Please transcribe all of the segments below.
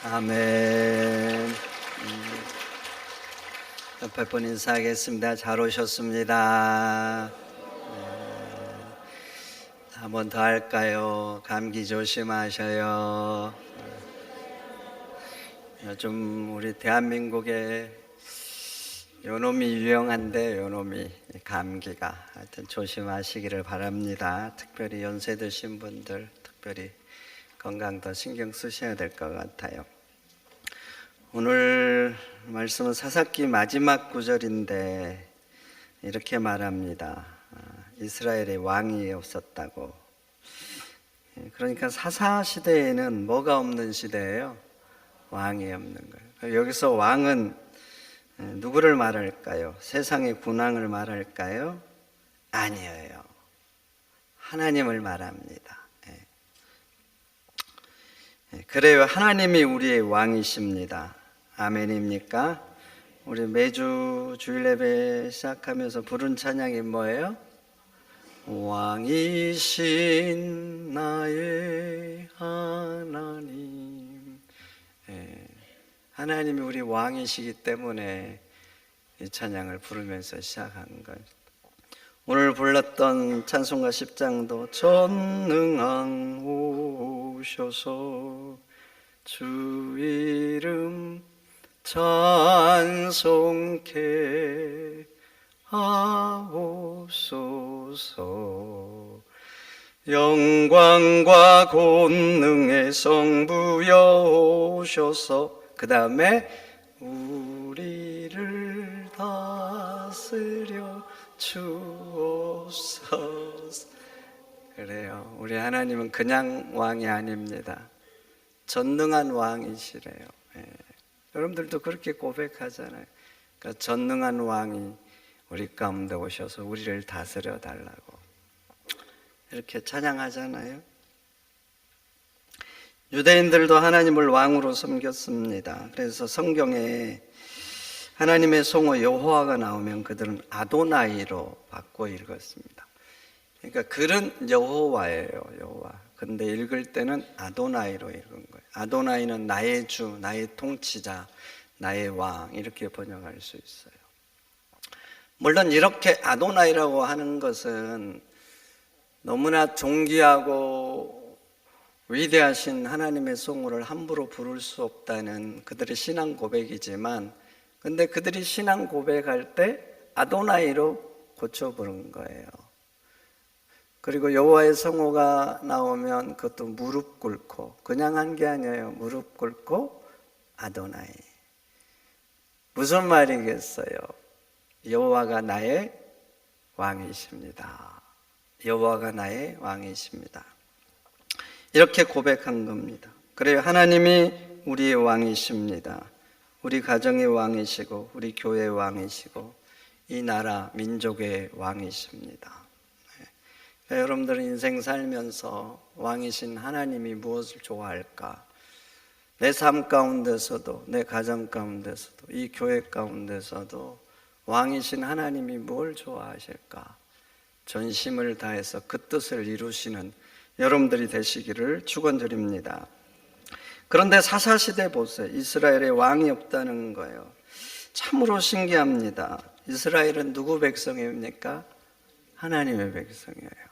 아멘. 옆에 분 인사하겠습니다. 잘 오셨습니다. 한 번 더 할까요? 감기 조심하셔요. 요즘 우리 대한민국에 요놈이 유행한데, 요놈이 감기가. 하여튼 조심하시기를 바랍니다. 특별히 연세 드신 분들, 특별히 건강 더 신경 쓰셔야 될 것 같아요. 오늘 말씀은 사사기 마지막 구절인데 이렇게 말합니다. 이스라엘에 왕이 없었다고. 그러니까 사사 시대에는 뭐가 없는 시대예요? 왕이 없는 거예요. 여기서 왕은 누구를 말할까요? 세상의 군왕을 말할까요? 아니에요. 하나님을 말합니다. 그래요. 하나님이 우리의 왕이십니다. 아멘입니까? 우리 매주 주일 예배 시작하면서 부른 찬양이 뭐예요? 왕이신 나의 하나님. 하나님이 우리 왕이시기 때문에 이 찬양을 부르면서 시작한 거예요. 오늘 불렀던 찬송가 10장도 전능한 오셔서 주 이름 찬송케 하옵소서. 영광과 권능의 성부여 오셔서 그 다음에 우리를 다스려 주옵소서. 그래요. 우리 하나님은 그냥 왕이 아닙니다. 전능한 왕이시래요. 여러분들도 그렇게 고백하잖아요. 그러니까 전능한 왕이 우리 가운데 오셔서 우리를 다스려 달라고 이렇게 찬양하잖아요. 유대인들도 하나님을 왕으로 섬겼습니다. 그래서 성경에 하나님의 성호 여호와가 나오면 그들은 아도나이로 바꿔 읽었습니다. 그러니까 글은 여호와예요, 여호와. 근데 읽을 때는 아도나이로 읽은 거예요. 아도나이는 나의 주, 나의 통치자, 나의 왕 이렇게 번역할 수 있어요. 물론 이렇게 아도나이라고 하는 것은 너무나 존귀하고 위대하신 하나님의 성호를 함부로 부를 수 없다는 그들의 신앙 고백이지만, 근데 그들이 신앙 고백할 때 아도나이로 고쳐 부른 거예요. 그리고 여호와의 성호가 나오면 그것도 무릎 꿇고, 그냥 한 게 아니에요. 무릎 꿇고 아도나이. 무슨 말이겠어요? 여호와가 나의 왕이십니다. 여호와가 나의 왕이십니다. 이렇게 고백한 겁니다. 그래요. 하나님이 우리의 왕이십니다. 우리 가정의 왕이시고 우리 교회의 왕이시고 이 나라 민족의 왕이십니다. 여러분들은 인생 살면서 왕이신 하나님이 무엇을 좋아할까? 내 삶 가운데서도, 내 가정 가운데서도, 이 교회 가운데서도 왕이신 하나님이 뭘 좋아하실까? 전심을 다해서 그 뜻을 이루시는 여러분들이 되시기를 축원드립니다. 그런데 사사시대 보세요. 이스라엘에 왕이 없다는 거예요. 참으로 신기합니다. 이스라엘은 누구 백성입니까? 하나님의 백성이에요.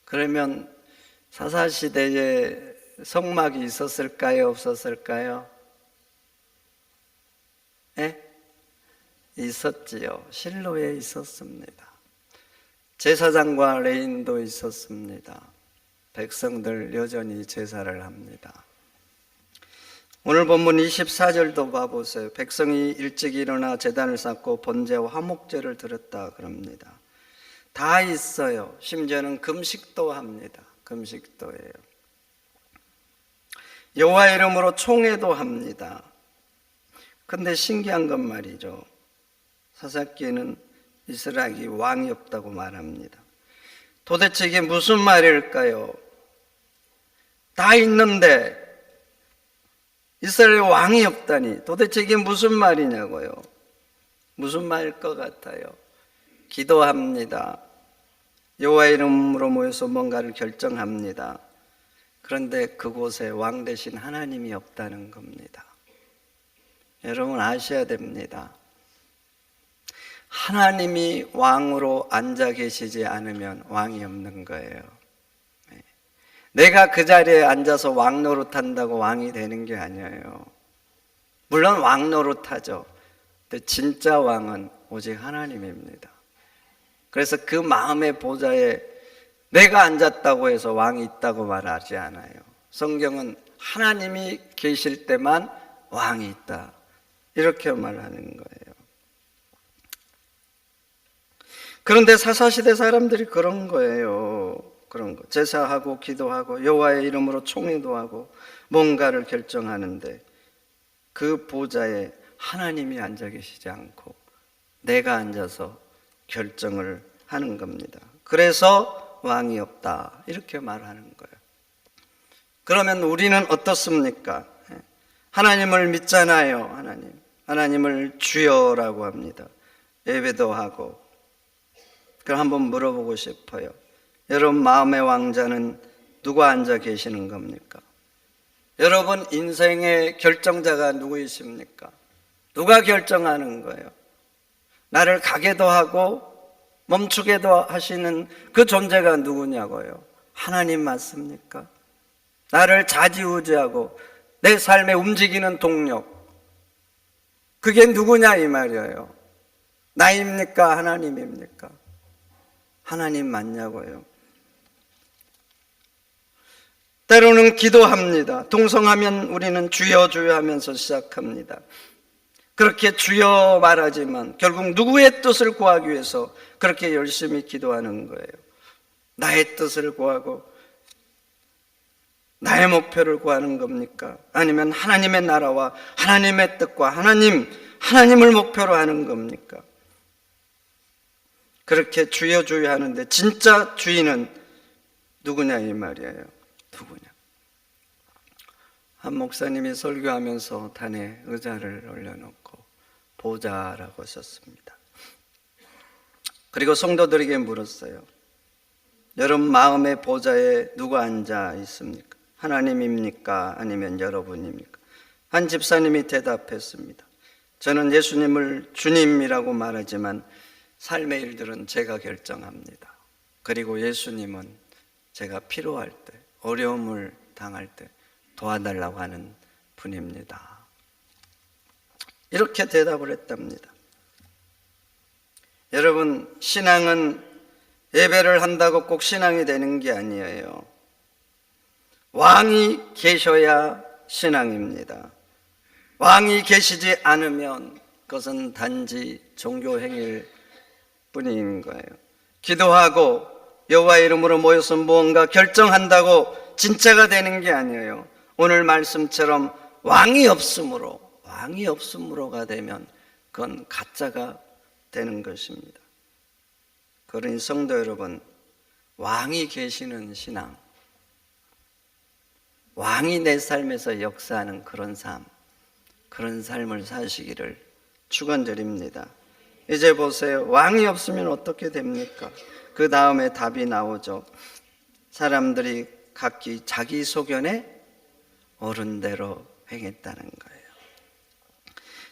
그러면 사사시대에 성막이 있었을까요? 없었을까요? 있었지요. 실로에 있었습니다. 제사장과 레인도 있었습니다. 백성들 여전히 제사를 합니다. 오늘 본문 24절도 봐보세요. 백성이 일찍 일어나 제단을 쌓고 번제와 화목제를 드렸다 그럽니다. 다 있어요. 심지어는 금식도 합니다. 금식도예요. 여호와 이름으로 총회도 합니다. 근데 신기한 건 말이죠. 사사기에는 이스라엘이 왕이 없다고 말합니다. 도대체 이게 무슨 말일까요? 다 있는데 이스라엘에 왕이 없다니 도대체 이게 무슨 말이냐고요. 무슨 말일 것 같아요? 기도합니다. 여호와 이름으로 모여서 뭔가를 결정합니다. 그런데 그곳에 왕 대신 하나님이 없다는 겁니다. 여러분 아셔야 됩니다. 하나님이 왕으로 앉아 계시지 않으면 왕이 없는 거예요. 내가 그 자리에 앉아서 왕 노릇한다고 왕이 되는 게 아니에요. 물론 왕 노릇하죠. 근데 진짜 왕은 오직 하나님입니다. 그래서 그 마음의 보좌에 내가 앉았다고 해서 왕이 있다고 말하지 않아요. 성경은 하나님이 계실 때만 왕이 있다, 이렇게 말하는 거예요. 그런데 사사시대 사람들이 그런 거예요. 그런 거. 제사하고 기도하고 여호와의 이름으로 총회도 하고 뭔가를 결정하는데 그 보좌에 하나님이 앉아 계시지 않고 내가 앉아서 결정을 하는 겁니다. 그래서 왕이 없다, 이렇게 말하는 거예요. 그러면 우리는 어떻습니까? 하나님을 믿잖아요. 하나님을 주여라고 합니다. 예배도 하고. 그럼 한번 물어보고 싶어요. 여러분 마음의 왕자는 누가 앉아 계시는 겁니까? 여러분 인생의 결정자가 누구이십니까? 누가 결정하는 거예요? 나를 가게도 하고 멈추게도 하시는 그 존재가 누구냐고요? 하나님 맞습니까? 나를 좌지우지하고 내 삶에 움직이는 동력, 그게 누구냐 이 말이에요. 나입니까? 하나님입니까? 하나님 맞냐고요? 때로는 기도합니다. 동성하면 우리는 주여 주여 하면서 시작합니다. 그렇게 주여 말하지만 결국 누구의 뜻을 구하기 위해서 그렇게 열심히 기도하는 거예요. 나의 뜻을 구하고 나의 목표를 구하는 겁니까? 아니면 하나님의 나라와 하나님의 뜻과 하나님을 목표로 하는 겁니까? 그렇게 주여 주여 하는데 진짜 주인은 누구냐 이 말이에요. 누구냐? 한 목사님이 설교하면서 단에 의자를 올려놓고 보좌라고 썼습니다. 그리고 성도들에게 물었어요. 여러분 마음의 보좌에 누가 앉아 있습니까? 하나님입니까? 아니면 여러분입니까? 한 집사님이 대답했습니다. 저는 예수님을 주님이라고 말하지만 삶의 일들은 제가 결정합니다. 그리고 예수님은 제가 필요할 때, 어려움을 당할 때 도와달라고 하는 분입니다. 이렇게 대답을 했답니다. 여러분, 신앙은 예배를 한다고 꼭 신앙이 되는 게 아니에요. 왕이 계셔야 신앙입니다. 왕이 계시지 않으면 그것은 단지 종교 행위일 뿐인 거예요. 기도하고 여호와의 이름으로 모여서 무언가 결정한다고 진짜가 되는 게 아니에요. 오늘 말씀처럼 왕이 없음으로가 되면 그건 가짜가 되는 것입니다. 그러니 성도 여러분, 왕이 계시는 신앙, 왕이 내 삶에서 역사하는 그런 삶을 사시기를 축원드립니다. 이제 보세요. 왕이 없으면 어떻게 됩니까? 그 다음에 답이 나오죠. 사람들이 각기 자기 소견에 옳은 대로 행했다는 거예요.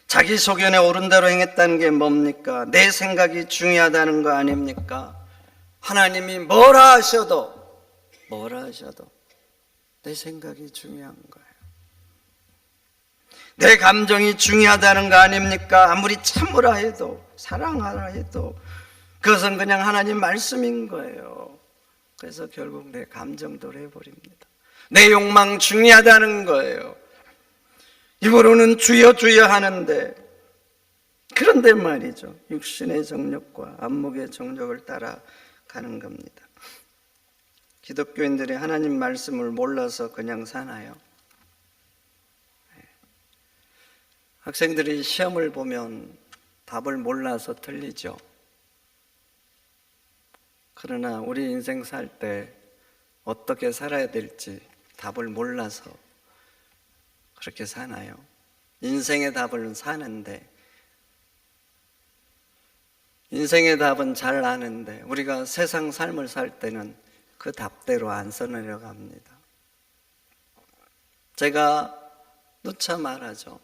자기 소견에 옳은 대로 행했다는 게 뭡니까? 내 생각이 중요하다는 거 아닙니까? 하나님이 뭐라 하셔도 내 생각이 중요한 거예요. 내 감정이 중요하다는 거 아닙니까? 아무리 참으라 해도, 사랑하라 해도 그것은 그냥 하나님 말씀인 거예요. 그래서 결국 내 감정대로 해버립니다. 내 욕망 중요하다는 거예요. 입으로는 주여 주여 하는데, 그런데 말이죠, 육신의 정욕과 안목의 정욕을 따라가는 겁니다. 기독교인들이 하나님 말씀을 몰라서 그냥 사나요? 학생들이 시험을 보면 답을 몰라서 틀리죠. 그러나 우리 인생 살 때 어떻게 살아야 될지 답을 몰라서 그렇게 사나요? 인생의 답을 사는데, 인생의 답은 잘 아는데 우리가 세상 삶을 살 때는 그 답대로 안 써내려갑니다. 제가 누차 말하죠.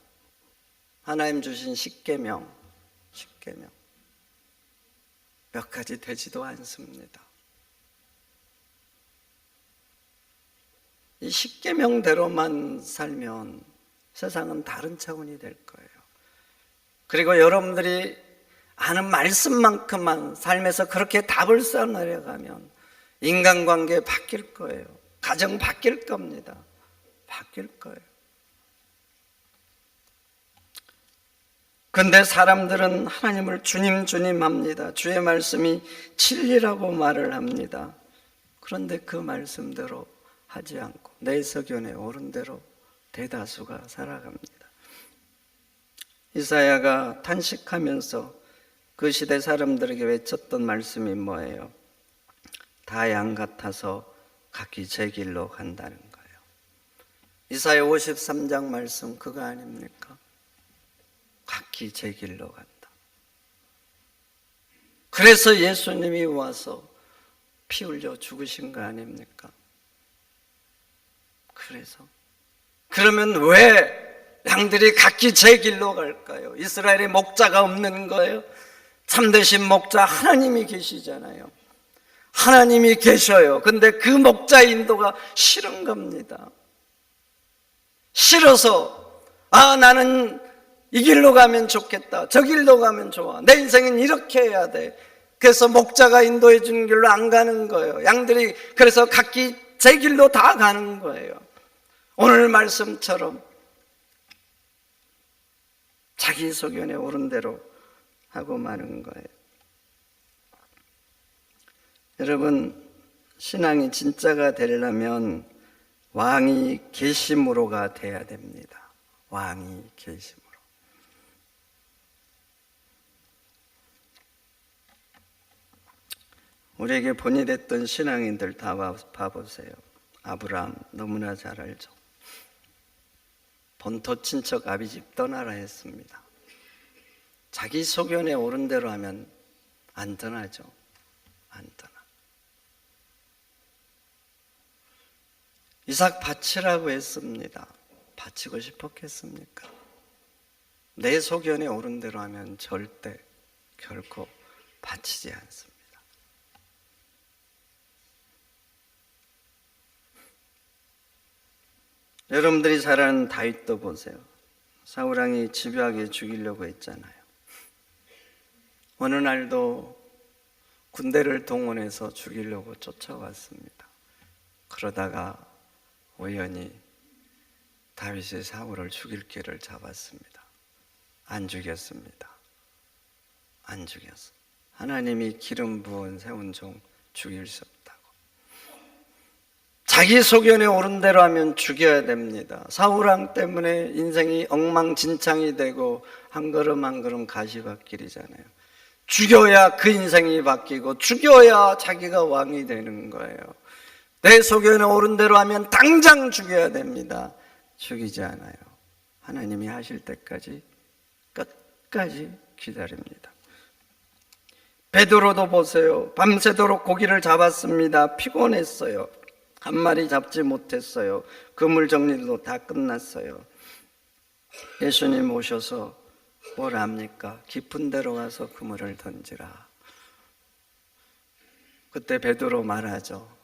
하나님 주신 십계명 몇 가지 되지도 않습니다. 이 십계명대로만 살면 세상은 다른 차원이 될 거예요. 그리고 여러분들이 아는 말씀만큼만 삶에서 그렇게 답을 쌓아내려가면 인간관계 바뀔 거예요. 가정 바뀔 겁니다. 바뀔 거예요. 근데 사람들은 하나님을 주님 주님 합니다. 주의 말씀이 진리라고 말을 합니다. 그런데 그 말씀대로 하지 않고 내 서견에 옳은 대로 대다수가 살아갑니다. 이사야가 탄식하면서 그 시대 사람들에게 외쳤던 말씀이 뭐예요? 다 양 같아서 각기 제 길로 간다는 거예요. 이사야 53장 말씀 그거 아닙니까? 각기 제 길로 간다. 그래서 예수님이 와서 피 흘려 죽으신 거 아닙니까? 그래서 그러면 왜 양들이 각기 제 길로 갈까요? 이스라엘에 목자가 없는 거예요? 참되신 목자 하나님이 계시잖아요. 하나님이 계셔요. 근데 그 목자 인도가 싫은 겁니다. 싫어서 나는 이 길로 가면 좋겠다. 저 길로 가면 좋아. 내 인생은 이렇게 해야 돼. 그래서 목자가 인도해 주는 길로 안 가는 거예요. 양들이 그래서 각기 제 길로 다 가는 거예요. 오늘 말씀처럼 자기 소견에 옳은 대로 하고 마는 거예요. 여러분, 신앙이 진짜가 되려면 왕이 계심으로가 돼야 됩니다. 왕이 계심으로. 우리에게 본이 됐던 신앙인들 다 봐보세요. 아브라함 너무나 잘 알죠. 본토 친척 아비집 떠나라 했습니다. 자기 소견에 옳은 대로 하면 안 떠나죠. 안 떠나. 이삭 바치라고 했습니다. 바치고 싶었겠습니까? 내 소견에 옳은 대로 하면 절대 결코 바치지 않습니다. 여러분들이 잘 아는 다윗도 보세요. 사울왕이 집요하게 죽이려고 했잖아요. 어느 날도 군대를 동원해서 죽이려고 쫓아왔습니다. 그러다가 우연히 다윗이 사울을 죽일 길을 잡았습니다. 안 죽였습니다. 안 죽였어. 하나님이 기름 부은 세운 종 죽일 수 없다고. 자기 소견에 옳은 대로 하면 죽여야 됩니다. 사울왕 때문에 인생이 엉망진창이 되고 한 걸음 한 걸음 가시밭길이잖아요. 죽여야 그 인생이 바뀌고 죽여야 자기가 왕이 되는 거예요. 내 소견에 옳은 대로 하면 당장 죽여야 됩니다. 죽이지 않아요. 하나님이 하실 때까지 끝까지 기다립니다. 베드로도 보세요. 밤새도록 고기를 잡았습니다. 피곤했어요. 한 마리 잡지 못했어요. 그물 정리도 다 끝났어요. 예수님 오셔서 뭘 합니까? 깊은 데로 가서 그물을 던지라. 그때 베드로 말하죠.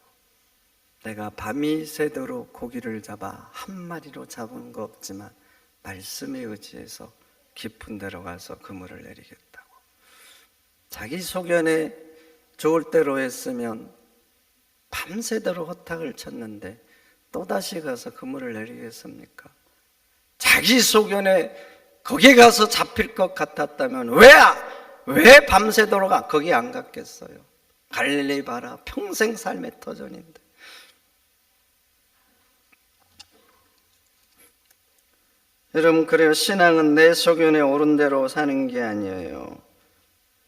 내가 밤이 새도록 고기를 잡아 한 마리로 잡은 거 없지만 말씀에 의지해서 깊은 데로 가서 그물을 내리겠다고. 자기 소견에 좋을 대로 했으면 밤새도록 허탁을 쳤는데 또다시 가서 그물을 내리겠습니까? 자기 소견에 거기 가서 잡힐 것 같았다면 왜 밤새도록 거기 안 갔겠어요? 갈릴리 봐라. 평생 삶의 터전인데. 여러분, 그래요. 신앙은 내 소견에 옳은 대로 사는 게 아니에요.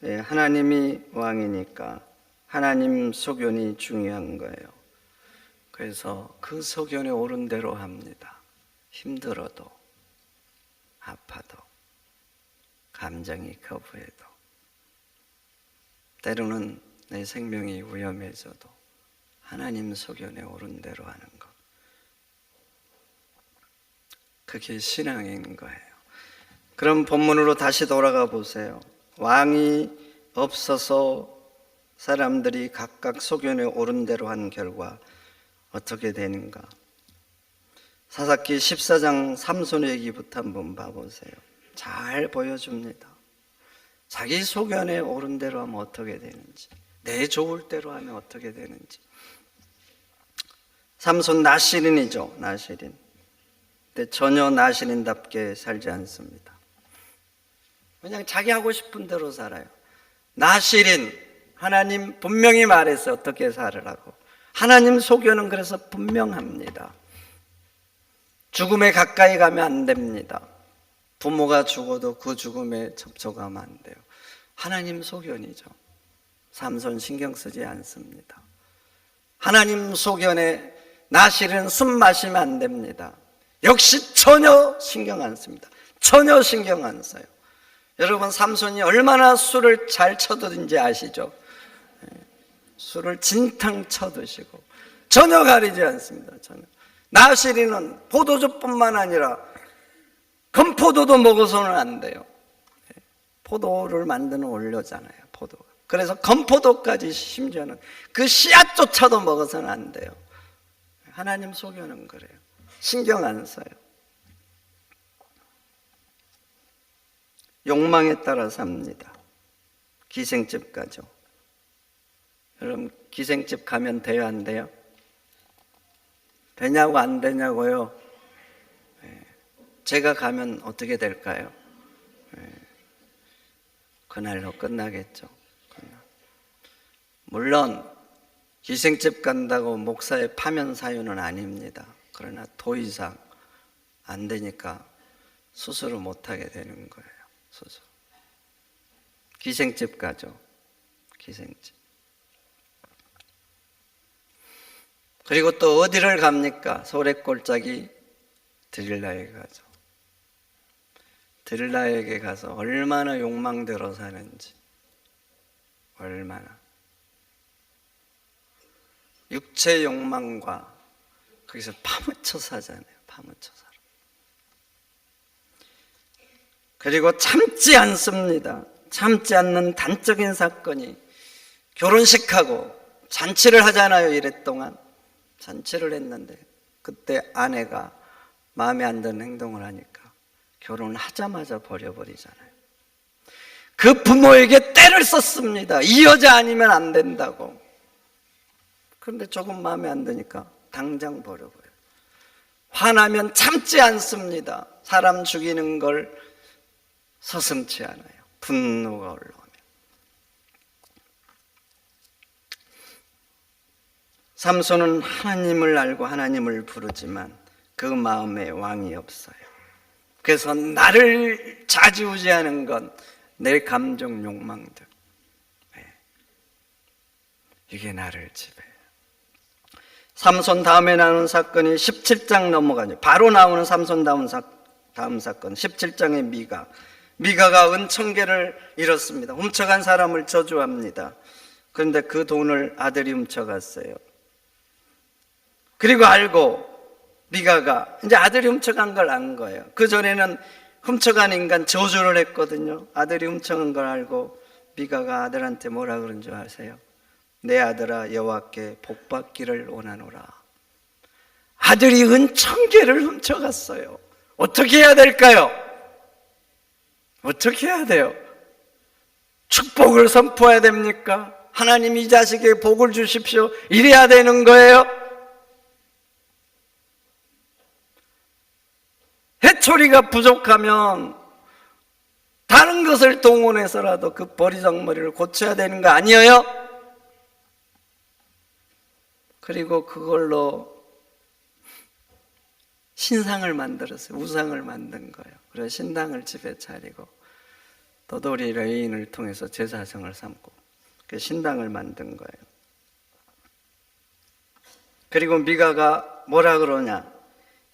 하나님이 왕이니까 하나님 소견이 중요한 거예요. 그래서 그 소견에 옳은 대로 합니다. 힘들어도, 아파도, 감정이 거부해도, 때로는 내 생명이 위험해져도 하나님 소견에 옳은 대로 하는 것. 그게 신앙인 거예요. 그럼 본문으로 다시 돌아가 보세요. 왕이 없어서 사람들이 각각 소견에 오른 대로 한 결과 어떻게 되는가? 사사기 14장 삼손의 얘기부터 한번 봐보세요. 잘 보여줍니다. 자기 소견에 오른 대로 하면 어떻게 되는지, 내 좋을 대로 하면 어떻게 되는지. 삼손 나시린이죠, 나시린. 근데 전혀 나시린답게 살지 않습니다. 그냥 자기 하고 싶은 대로 살아요. 나시린, 하나님 분명히 말해서 어떻게 살으라고. 하나님 소견은 그래서 분명합니다. 죽음에 가까이 가면 안 됩니다. 부모가 죽어도 그 죽음에 접촉하면 안 돼요. 하나님 소견이죠. 삼손 신경 쓰지 않습니다. 하나님 소견에 나실은 숨 마시면 안 됩니다. 역시 전혀 신경 안 씁니다. 전혀 신경 안 써요. 여러분, 삼손이 얼마나 술을 잘 쳐드는지 아시죠? 술을 진탕 쳐드시고 전혀 가리지 않습니다. 전혀. 나시리는 포도주뿐만 아니라 건포도도 먹어서는 안 돼요. 포도를 만드는 원료잖아요, 포도가. 그래서 건포도까지 심지어는 그 씨앗조차도 먹어서는 안 돼요. 하나님 소견은 그래요. 신경 안 써요. 욕망에 따라 삽니다. 기생집 가죠. 여러분, 기생집 가면 돼요, 안 돼요? 되냐고 안 되냐고요? 제가 가면 어떻게 될까요? 그날로 끝나겠죠. 물론 기생집 간다고 목사의 파면 사유는 아닙니다. 그러나 더 이상 안 되니까 수술을 못하게 되는 거예요. 수술. 기생집 가죠. 기생집. 그리고 또 어디를 갑니까? 소래골짜기 드릴라에 가죠. 드릴라에게 가서 얼마나 욕망대로 사는지, 얼마나 육체 욕망과 거기서 파묻혀 사잖아요. 파묻혀 살아. 그리고 참지 않습니다. 참지 않는 단적인 사건이 결혼식하고 잔치를 하잖아요. 이랫동안 잔치를 했는데 그때 아내가 마음에 안 드는 행동을 하니까 결혼하자마자 버려버리잖아요. 그 부모에게 떼를 썼습니다. 이 여자 아니면 안 된다고. 그런데 조금 마음에 안 드니까 당장 버려버려요. 화나면 참지 않습니다. 사람 죽이는 걸 서슴지 않아요. 분노가 올라오면. 삼손은 하나님을 알고 하나님을 부르지만 그 마음에 왕이 없어요. 그래서 나를 좌지우지하는 건 내 감정 욕망들. 이게 나를 지배해요. 삼손 다음에 나오는 사건이 17장 넘어가죠. 바로 나오는 삼손 다음 사건 17장의 미가가 은천계를 잃었습니다. 훔쳐간 사람을 저주합니다. 그런데 그 돈을 아들이 훔쳐갔어요. 그리고 알고 미가가 이제 아들이 훔쳐간 걸 안 거예요. 그 전에는 훔쳐간 인간 저주를 했거든요. 아들이 훔쳐간 걸 알고 미가가 아들한테 뭐라 그런 줄 아세요? 내 아들아, 여호와께 복받기를 원하노라. 아들이 은천계를 훔쳐갔어요. 어떻게 해야 될까요? 어떻게 해야 돼요? 축복을 선포해야 됩니까? 하나님 이 자식에게 복을 주십시오. 이래야 되는 거예요? 해초리가 부족하면 다른 것을 동원해서라도 그 버리장머리를 고쳐야 되는 거 아니에요? 그리고 그걸로 신상을 만들었어요. 우상을 만든 거예요. 그래서 신당을 집에 차리고 도돌이 레인을 통해서 제사성을 삼고 그 신당을 만든 거예요. 그리고 미가가 뭐라 그러냐?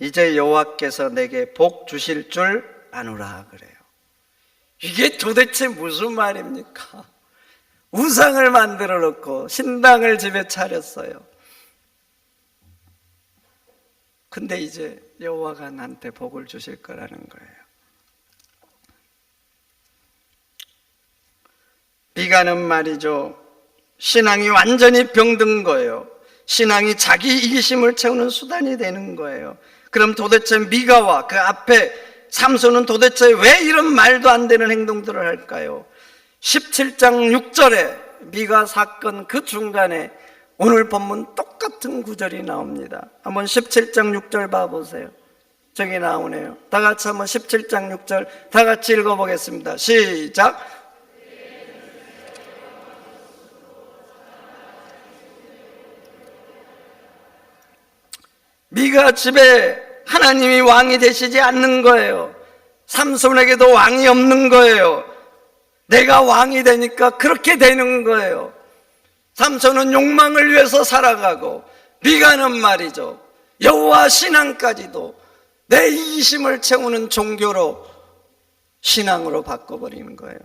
이제 여호와께서 내게 복 주실 줄 아노라 그래요. 이게 도대체 무슨 말입니까? 우상을 만들어 놓고 신당을 집에 차렸어요. 근데 이제 여호와가 나한테 복을 주실 거라는 거예요. 미가는 말이죠, 신앙이 완전히 병든 거예요. 신앙이 자기 이기심을 채우는 수단이 되는 거예요. 그럼 도대체 미가와 그 앞에 삼손은 도대체 왜 이런 말도 안 되는 행동들을 할까요? 17장 6절에 미가 사건 그 중간에 오늘 본문 똑같은 구절이 나옵니다. 한번 17장 6절 봐보세요. 저기 나오네요. 다 같이 한번 17장 6절 다 같이 읽어보겠습니다. 시작. 미가 집에 하나님이 왕이 되시지 않는 거예요. 삼손에게도 왕이 없는 거예요. 내가 왕이 되니까 그렇게 되는 거예요. 삼손은 욕망을 위해서 살아가고, 미가는 말이죠, 여호와 신앙까지도 내 이기심을 채우는 종교로, 신앙으로 바꿔버리는 거예요.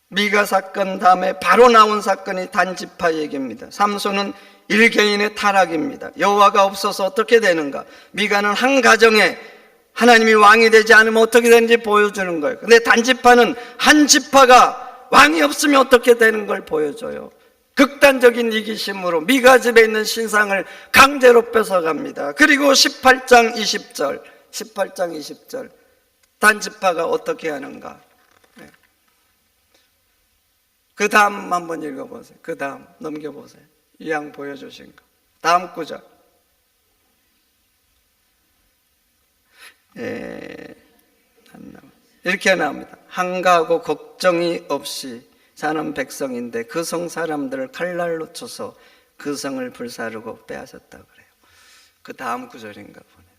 미가 사건 다음에 바로 나온 사건이 단지파 얘기입니다. 삼손은 일개인의 타락입니다. 여호와가 없어서 어떻게 되는가? 미가는 한 가정에 하나님이 왕이 되지 않으면 어떻게 되는지 보여주는 거예요. 근데 단지파는 한 지파가 왕이 없으면 어떻게 되는 걸 보여줘요. 극단적인 이기심으로 미가 집에 있는 신상을 강제로 뺏어갑니다. 그리고 18장 20절 단지파가 어떻게 하는가? 그 다음 한번 읽어보세요. 그 다음 넘겨보세요. 이양 보여주신 거. 다음 구절. 이렇게 나옵니다. 한가하고 걱정이 없이 사는 백성인데 그 성 사람들을 칼날로 쳐서 그 성을 불사르고 빼앗았다 그래요. 그 다음 구절인가 보네요.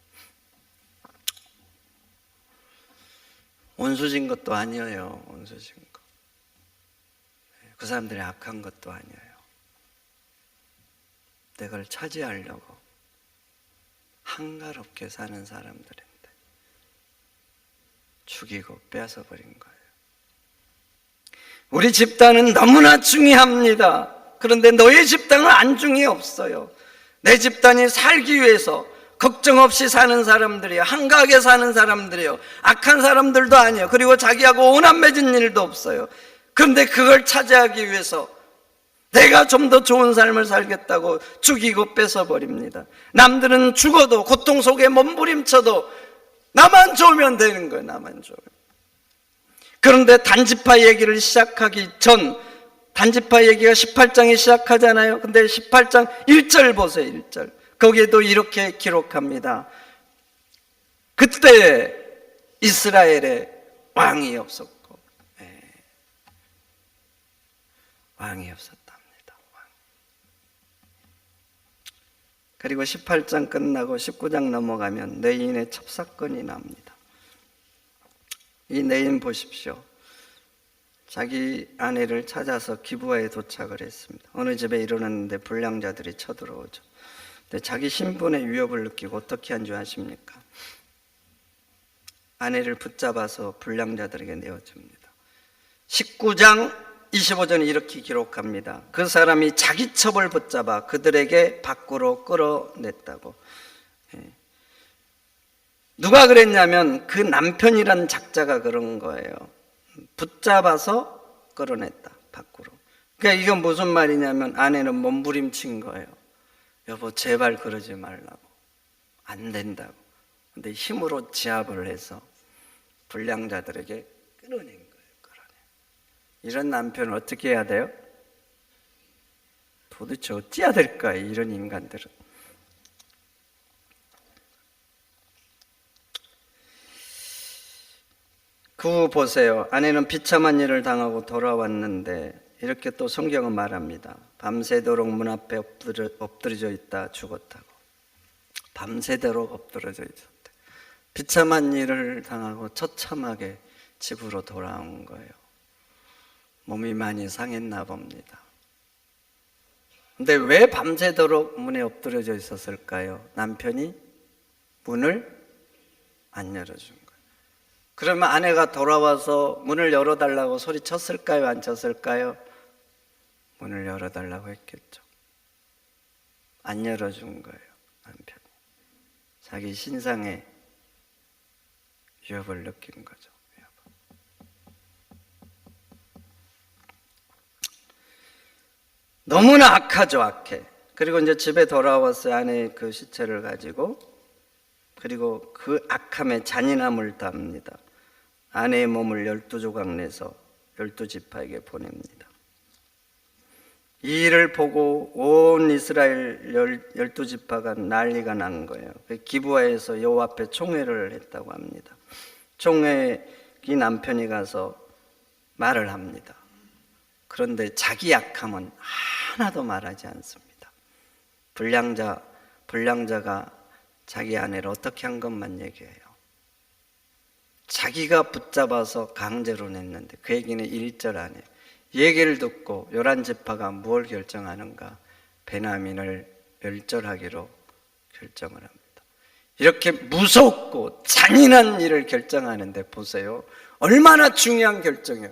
온수진 것도 아니에요. 온수진 거. 그 사람들이 악한 것도 아니에요. 내가 차지하려고 한가롭게 사는 사람들인데 죽이고 빼앗아 버린 거예요. 우리 집단은 너무나 중요합니다. 그런데 너의 집단은 안중이 없어요. 내 집단이 살기 위해서 걱정 없이 사는 사람들이에요. 한가하게 사는 사람들이에요. 악한 사람들도 아니에요. 그리고 자기하고 오남 맺은 일도 없어요. 그런데 그걸 차지하기 위해서 내가 좀 더 좋은 삶을 살겠다고 죽이고 뺏어버립니다. 남들은 죽어도 고통 속에 몸부림쳐도 나만 좋으면 되는 거예요. 나만 좋으면. 그런데 단지파 얘기를 시작하기 전, 단지파 얘기가 18장에 시작하잖아요. 근데 18장 1절 보세요. 1절. 거기에도 이렇게 기록합니다. 그때 이스라엘에 왕이 없었고, 왕이 없었답니다. 그리고 18장 끝나고 19장 넘어가면 내인의 첩사건이 나옵니다. 이 내인 보십시오. 자기 아내를 찾아서 기브아에 도착을 했습니다. 어느 집에 이르렀는데 불량자들이 쳐들어오죠. 근데 자기 신분의 위협을 느끼고 어떻게 한 줄 아십니까? 아내를 붙잡아서 불량자들에게 내어줍니다. 19장 25절은 이렇게 기록합니다. 그 사람이 자기 첩을 붙잡아 그들에게 밖으로 끌어냈다고. 누가 그랬냐면 그 남편이란 작자가 그런 거예요. 붙잡아서 끌어냈다, 밖으로. 그러니까 이건 무슨 말이냐면 아내는 몸부림친 거예요. 여보 제발 그러지 말라고. 안 된다고. 근데 힘으로 제압을 해서 불량자들에게 끌어낸 거예요. 이런 남편을 어떻게 해야 돼요? 도대체 어찌해야 될까? 이런 인간들은. 그 후 보세요. 아내는 비참한 일을 당하고 돌아왔는데 이렇게 또 성경은 말합니다. 밤새도록 문 앞에 엎드려져 있다 죽었다고. 밤새도록 엎드려져 있었대. 비참한 일을 당하고 처참하게 집으로 돌아온 거예요. 몸이 많이 상했나 봅니다. 근데 왜 밤새도록 문에 엎드려져 있었을까요? 남편이 문을 안 열어준 거예요. 그러면 아내가 돌아와서 문을 열어달라고 소리쳤을까요? 안 쳤을까요? 문을 열어달라고 했겠죠. 안 열어준 거예요, 남편이. 자기 신상에 위협을 느낀 거죠. 너무나 악하죠, 악해. 그리고 이제 집에 돌아왔어요. 아내의 그 시체를 가지고. 그리고 그 악함에 잔인함을 담니다. 아내의 몸을 12조각 내서 12지파에게 보냅니다. 이 일을 보고 온 이스라엘 12지파가 난리가 난 거예요. 기브아에서 여호와 앞에 총회를 했다고 합니다. 총회 이 남편이 가서 말을 합니다. 그런데 자기 약함은 하나도 말하지 않습니다. 불량자가 자기 아내를 어떻게 한 것만 얘기해요. 자기가 붙잡아서 강제로 냈는데 그 얘기는 1절 안에 얘기를 듣고 11지파가 무엇을 결정하는가? 베냐민을 멸절하기로 결정을 합니다. 이렇게 무섭고 잔인한 일을 결정하는데 보세요. 얼마나 중요한 결정이에요.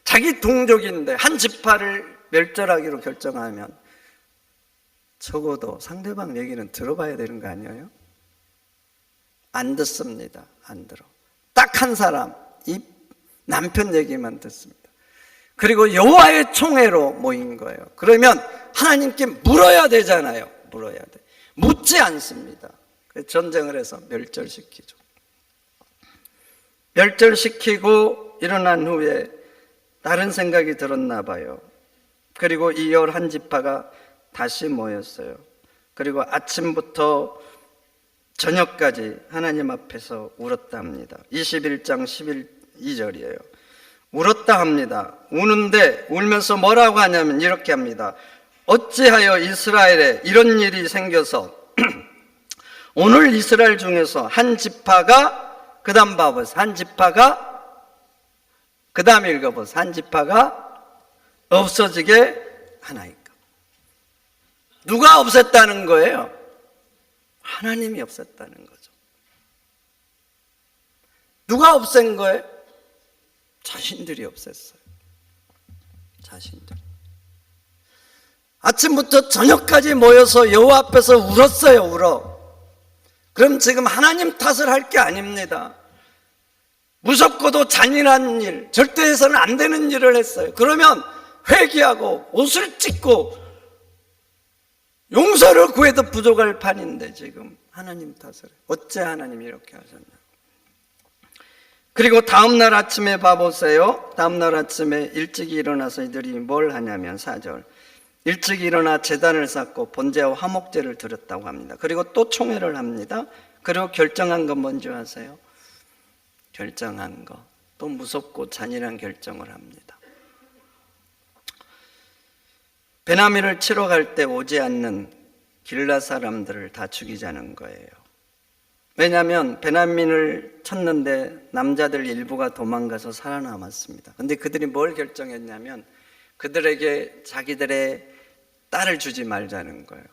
자기 동족인데 한 지파를 멸절하기로 결정하면 적어도 상대방 얘기는 들어봐야 되는 거 아니에요? 안 듣습니다. 안 들어. 딱 한 사람, 이 남편 얘기만 듣습니다. 그리고 여호와의 총회로 모인 거예요. 그러면 하나님께 물어야 되잖아요. 물어야 돼. 묻지 않습니다. 전쟁을 해서 멸절시키죠. 멸절시키고 일어난 후에 다른 생각이 들었나 봐요. 그리고 이 11지파가 다시 모였어요. 그리고 아침부터 저녁까지 하나님 앞에서 울었다 합니다. 21장 12절이에요. 울었다 합니다. 우는데 울면서 뭐라고 하냐면 이렇게 합니다. 어찌하여 이스라엘에 이런 일이 생겨서 오늘 이스라엘 중에서 한 지파가, 그 다음 봐보세요. 한 지파가, 그 다음 읽어보세요. 한 지파가 없어지게 하나이까. 누가 없앴다는 거예요? 하나님이 없앴다는 거죠. 누가 없앤 거예요? 자신들이 없앴어요. 자신들. 아침부터 저녁까지 모여서 여호와 앞에서 울었어요. 울어. 그럼 지금 하나님 탓을 할 게 아닙니다. 무섭고도 잔인한 일, 절대 해서는 안 되는 일을 했어요. 그러면 회개하고 옷을 찢고 용서를 구해도 부족할 판인데 지금 하나님 탓을 해요. 어째 하나님이 이렇게 하셨나. 그리고 다음날 아침에 봐보세요. 다음날 아침에 일찍 일어나서 이들이 뭘 하냐면 4절 일찍 일어나 제단을 쌓고 번제와 화목제를 드렸다고 합니다. 그리고 또 총회를 합니다. 그리고 결정한 건 뭔지 아세요? 결정한 거. 또 무섭고 잔인한 결정을 합니다. 베냐민을 치러 갈 때 오지 않는 길라 사람들을 다 죽이자는 거예요. 왜냐하면 베냐민을 쳤는데 남자들 일부가 도망가서 살아남았습니다. 근데 그들이 뭘 결정했냐면 그들에게 자기들의 딸을 주지 말자는 거예요.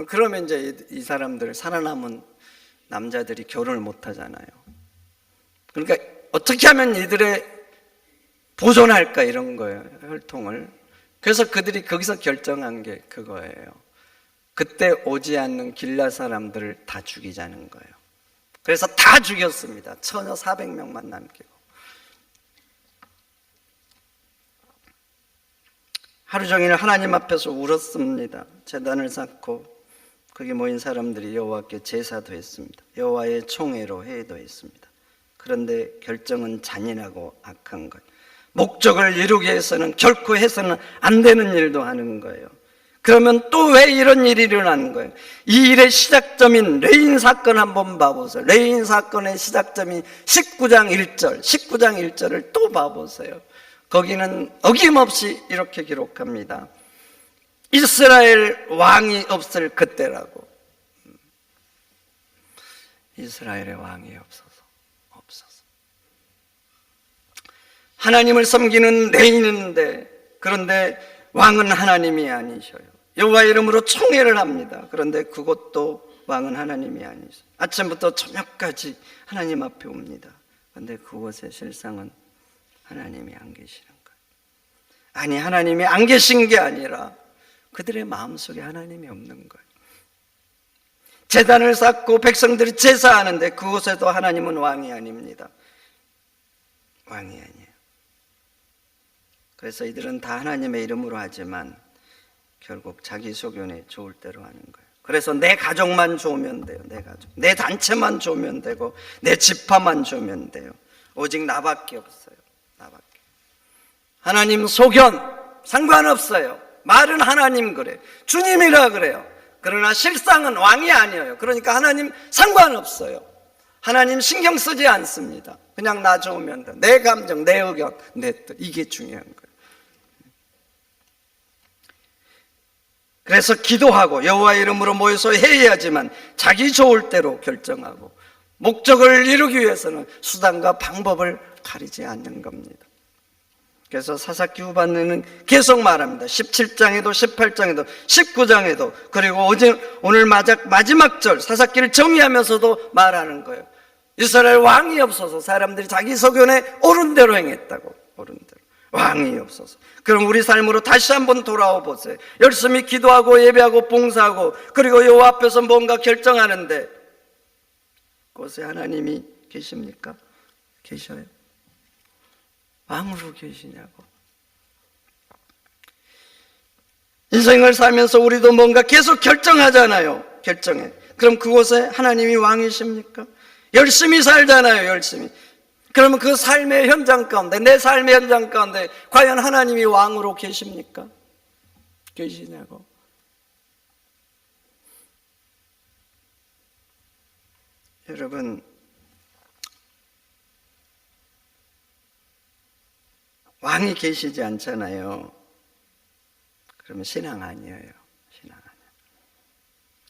그러면 이제 이 사람들 살아남은 남자들이 결혼을 못 하잖아요. 그러니까 어떻게 하면 이들의 보존할까 이런 거예요. 혈통을. 그래서 그들이 거기서 결정한 게 그거예요. 그때 오지 않는 길라 사람들을 다 죽이자는 거예요. 그래서 다 죽였습니다. 처녀 400명만 남기고. 하루 종일 하나님 앞에서 울었습니다. 제단을 쌓고 거기 모인 사람들이 여호와께 제사도 했습니다. 여호와의 총회로 회의도 했습니다. 그런데 결정은 잔인하고 악한 것. 목적을 이루기 위해서는 결코 해서는 안 되는 일도 하는 거예요. 그러면 또 왜 이런 일이 일어나는 거예요? 이 일의 시작점인 레인 사건 한번 봐보세요. 레인 사건의 시작점이 19장 1절을 또 봐보세요. 거기는 어김없이 이렇게 기록합니다. 이스라엘 왕이 없을 그때라고. 이스라엘의 왕이 없어서. 하나님을 섬기는 레인인데 그런데 왕은 하나님이 아니셔요. 여호와 이름으로 총회를 합니다. 그런데 그것도 왕은 하나님이 아니셔요. 아침부터 저녁까지 하나님 앞에 옵니다. 그런데 그곳에 실상은 하나님이 안 계시는 거예요. 아니 하나님이 안 계신 게 아니라 그들의 마음속에 하나님이 없는 거예요. 제단을 쌓고 백성들이 제사하는데 그곳에도 하나님은 왕이 아닙니다. 왕이 아니에요. 그래서 이들은 다 하나님의 이름으로 하지만 결국 자기 소견에 좋을 대로 하는 거예요. 그래서 내 가족만 좋으면 돼요. 내 가족, 내 단체만 좋으면 되고 내 지파만 좋으면 돼요. 오직 나밖에 없어요. 나밖에. 하나님 소견 상관없어요. 말은 하나님 그래요. 주님이라 그래요. 그러나 실상은 왕이 아니에요. 그러니까 하나님 상관없어요. 하나님 신경 쓰지 않습니다. 그냥 나 좋으면 돼. 내 감정, 내 의견, 내 뜻, 이게 중요한 거예요. 그래서 기도하고 여호와 이름으로 모여서 회의하지만 자기 좋을 대로 결정하고 목적을 이루기 위해서는 수단과 방법을 가리지 않는 겁니다. 그래서 사사기 후반에는 계속 말합니다. 17장에도 18장에도 19장에도 그리고 오늘 마지막 절 사사기를 정의하면서도 말하는 거예요. 이스라엘 왕이 없어서 사람들이 자기 소견에 옳은 대로 행했다고. 옳은 대로. 왕이 없어서. 그럼 우리 삶으로 다시 한번 돌아와 보세요. 열심히 기도하고 예배하고 봉사하고 그리고 여호와 앞에서 뭔가 결정하는데 그곳에 하나님이 계십니까? 계셔요. 왕으로 계시냐고. 인생을 살면서 우리도 뭔가 계속 결정하잖아요. 결정해. 그럼 그곳에 하나님이 왕이십니까? 열심히 살잖아요. 열심히. 그러면 그 삶의 현장 가운데, 내 삶의 현장 가운데 과연 하나님이 왕으로 계십니까? 계시냐고. 여러분, 왕이 계시지 않잖아요. 그러면 신앙 아니에요. 신앙 아니에요.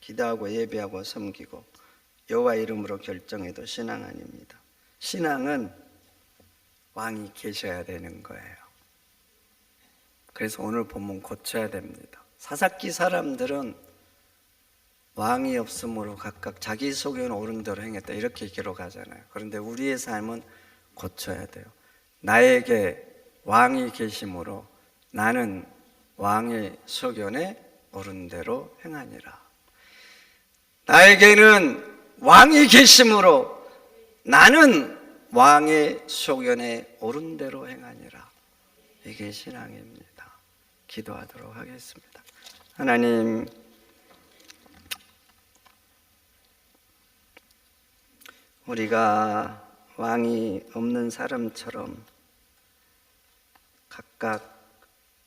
기도하고 예배하고 섬기고 여호와 이름으로 결정해도 신앙 아닙니다. 신앙은 왕이 계셔야 되는 거예요. 그래서 오늘 본문 고쳐야 됩니다. 사사기 사람들은 왕이 없으므로 각각 자기 소견 옳은 대로 행했다 이렇게 기록하잖아요. 그런데 우리의 삶은 고쳐야 돼요. 나에게 왕이 계심으로 나는 왕의 소견에 옳은 대로 행하니라. 나에게는 왕이 계심으로 나는 왕의 소견에 옳은 대로 행하니라. 이게 신앙입니다. 기도하도록 하겠습니다. 하나님, 우리가 왕이 없는 사람처럼 각각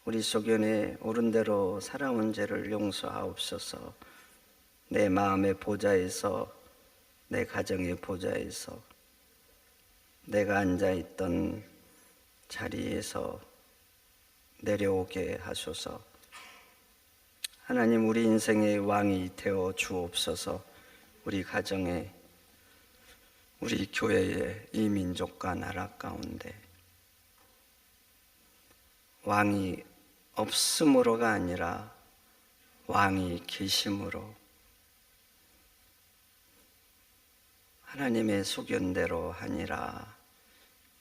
우리 소견에 옳은 대로 살아온 죄를 용서하옵소서. 내 마음의 보좌에서, 내 가정의 보좌에서, 내가 앉아있던 자리에서 내려오게 하소서. 하나님, 우리 인생의 왕이 되어 주옵소서. 우리 가정에, 우리 교회에, 이 민족과 나라 가운데 왕이 없음으로가 아니라 왕이 계심으로 하나님의 소견대로 하니라.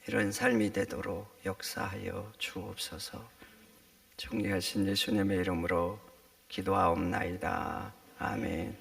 이런 삶이 되도록 역사하여 주옵소서. 존귀하신 예수님의 이름으로 기도하옵나이다. 아멘.